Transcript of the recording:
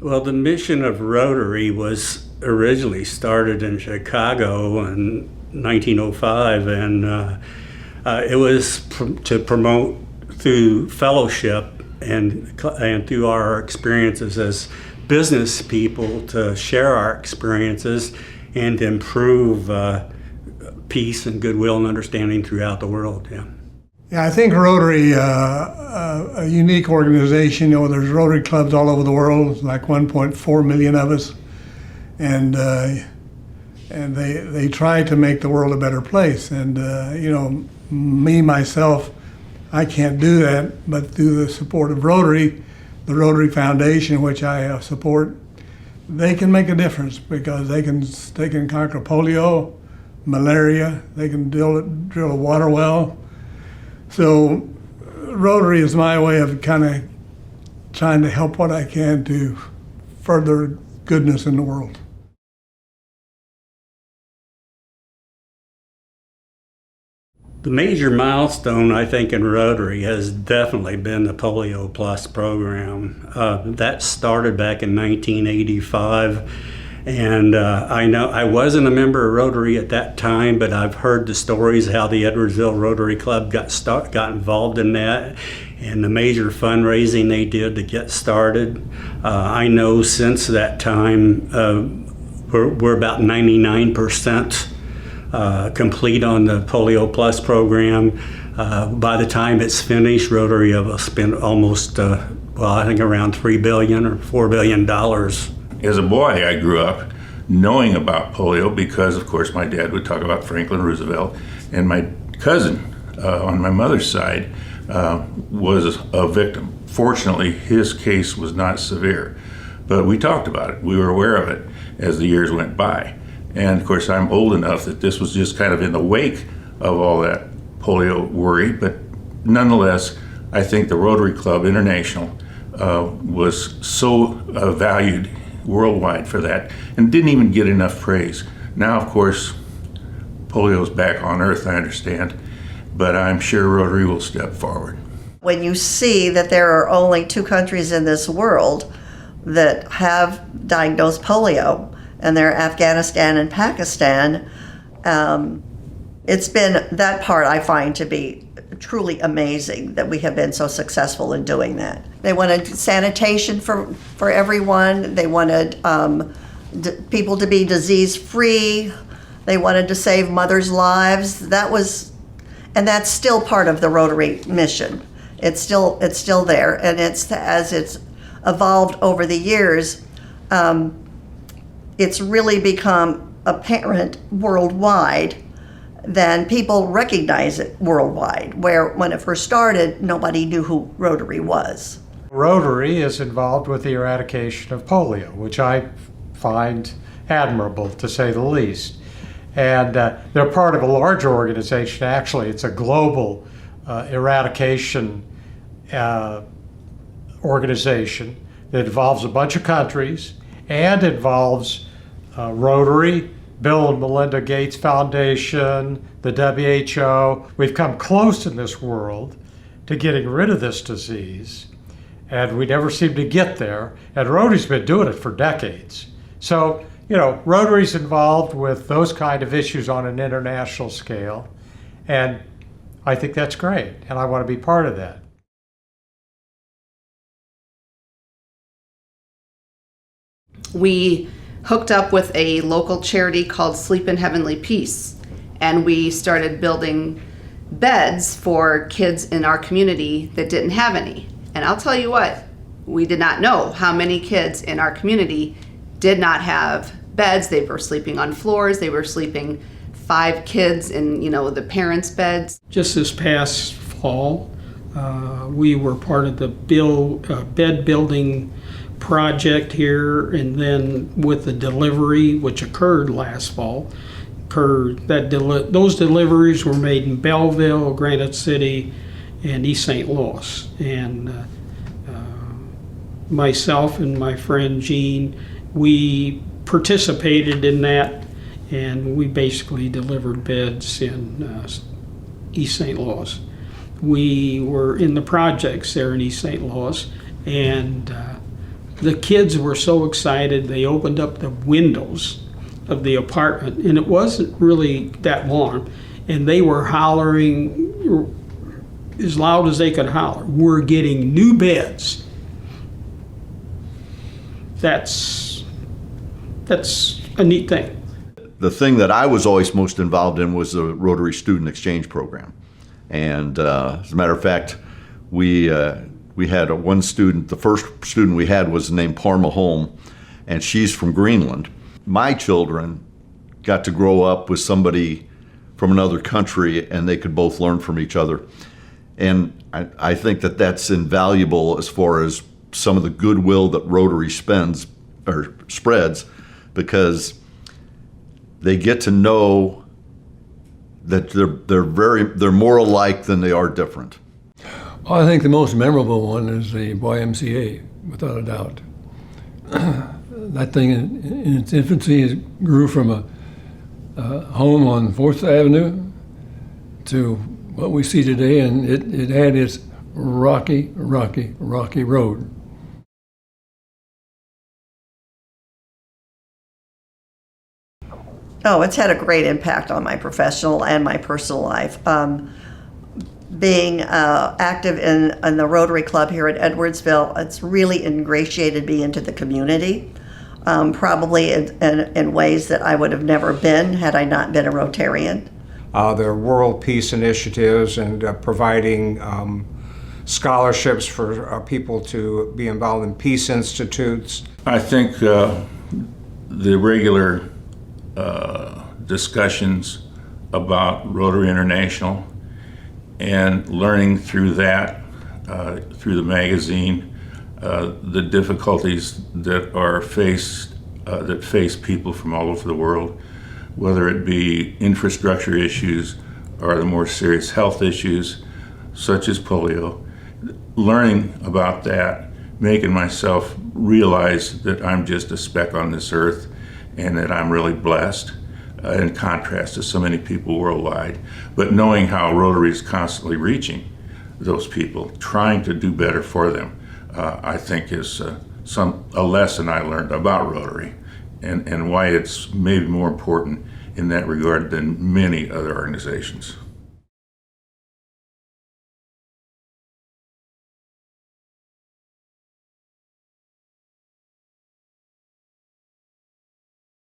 Well, the mission of Rotary was originally started in Chicago in 1905, and it was to promote through fellowship and through our experiences as business people to share our experiences and to improve peace and goodwill and understanding throughout the world. Yeah. Yeah, I think Rotary, a unique organization. You know, there's Rotary clubs all over the world, like 1.4 million of us, and they try to make the world a better place. And you know, me myself, I can't do that, but through the support of Rotary, the Rotary Foundation, which I support, they can make a difference because they can conquer polio, malaria. They can drill a water well. So Rotary is my way of kind of trying to help what I can to further goodness in the world. The major milestone, I think, in Rotary has definitely been the Polio Plus program. That started back in 1985. And I know I wasn't a member of Rotary at that time, but I've heard the stories how the Edwardsville Rotary Club got involved in that and the major fundraising they did to get started. I know since that time we're about 99% complete on the Polio Plus program. By the time it's finished, Rotary will spend almost, I think around $3 billion or $4 billion. As a boy, I grew up knowing about polio because, of course, my dad would talk about Franklin Roosevelt, and my cousin on my mother's side was a victim. Fortunately, his case was not severe, but we talked about it. We were aware of it as the years went by. And, of course, I'm old enough that this was just kind of in the wake of all that polio worry, but nonetheless, I think the Rotary Club International was so valued worldwide for that and didn't even get enough praise. Now, of course, polio's back on Earth, I understand, but I'm sure Rotary will step forward. When you see that there are only 2 countries in this world that have diagnosed polio, and they're Afghanistan and Pakistan, it's been, that part I find to be truly amazing that we have been so successful in doing that. They wanted sanitation for everyone. They wanted people to be disease-free. They wanted to save mothers' lives. And that's still part of the Rotary mission. It's still there, and as it's evolved over the years, it's really become apparent worldwide. Then people recognize it worldwide, where when it first started, nobody knew who Rotary was. Rotary is involved with the eradication of polio, which I find admirable, to say the least. And they're part of a larger organization. Actually, it's a global eradication organization that involves a bunch of countries and involves Rotary, Bill and Melinda Gates Foundation, the WHO. We've come close in this world to getting rid of this disease, and we never seem to get there. And Rotary's been doing it for decades. So, you know, Rotary's involved with those kind of issues on an international scale, and I think that's great, and I want to be part of that. We hooked up with a local charity called Sleep in Heavenly Peace, and we started building beds for kids in our community that didn't have any. And I'll tell you what, we did not know how many kids in our community did not have beds. They were sleeping on floors. They were sleeping 5 kids in, the parents' beds. Just this past fall, we were part of the bed building project here, and then with the delivery, which occurred last fall, those deliveries were made in Belleville, Granite City, and East St. Louis. And myself and my friend Gene, we participated in that, and we basically delivered beds in East St. Louis. We were in the projects there in East St. Louis, and The kids were so excited, they opened up the windows of the apartment, and it wasn't really that warm, and they were hollering as loud as they could holler, "We're getting new beds." That's a neat thing. The thing that I was always most involved in was the Rotary Student Exchange Program. And as a matter of fact, we had one student, the first student we had was named Parma Holm, and she's from Greenland. My children got to grow up with somebody from another country, and they could both learn from each other. And I think that that's invaluable as far as some of the goodwill that Rotary spreads, because they get to know that they're more alike than they are different. I think the most memorable one is the YMCA, without a doubt. That thing in its infancy grew from a home on 4th Avenue to what we see today, and it had its rocky road. Oh, it's had a great impact on my professional and my personal life. Being active in the Rotary Club here at Edwardsville, it's really ingratiated me into the community, probably in ways that I would have never been had I not been a Rotarian. The World Peace Initiatives and providing scholarships for people to be involved in peace institutes. I think the regular discussions about Rotary International and learning through that, through the magazine, the difficulties that are that face people from all over the world, whether it be infrastructure issues or the more serious health issues such as polio. Learning about that, making myself realize that I'm just a speck on this earth and that I'm really blessed, in contrast to so many people worldwide. But knowing how Rotary is constantly reaching those people, trying to do better for them, I think is a lesson I learned about Rotary and why it's maybe more important in that regard than many other organizations.